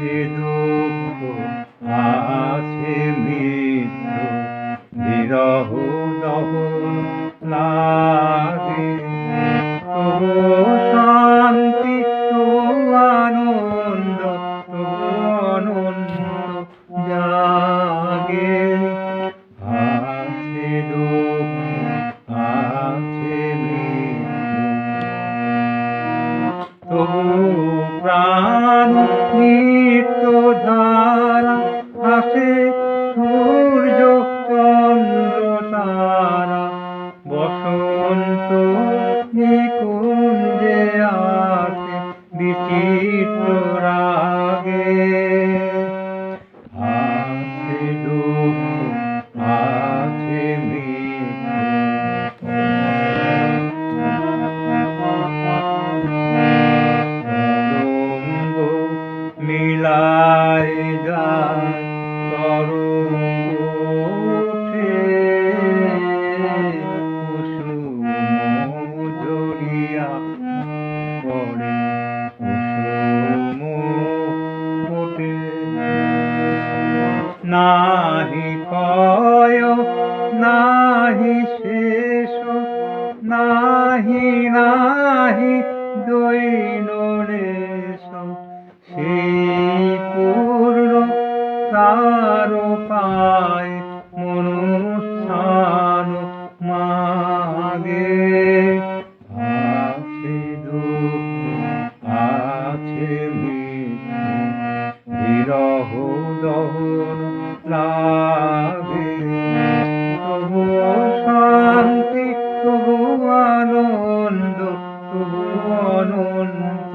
আছে দুঃখ আছে মৃত্যু বিরহ দহন লাগে তবু শান্তি তবু আনন্দ তবু অনন্ত জাগে আছে দুঃখ আছে মৃত্যু তবু প্রাণ নিত্য ধারা আসে সূর্য চন্দ্র তারা বসন্ত নিকুঞ্জে আসে বিচিত্র রাগে আছে দুঃখ আছে মৃত্যু তরঙ্গ মিলায় যায় তরঙ্গ ওঠে কুসুম ঝরিয়া পড়ে কুসুম ওঠে নাহি ক্ষয় নাহি শেষ নাহি নাহি দৈন রেশ সেই পূর্ণ তার পায় মনুষ্যান মাগে আছে দুঃখ আছে মৃত্যু বিরহ দহন লাগে তবু শান্তি তবু আনন্দ তবু অনন্ত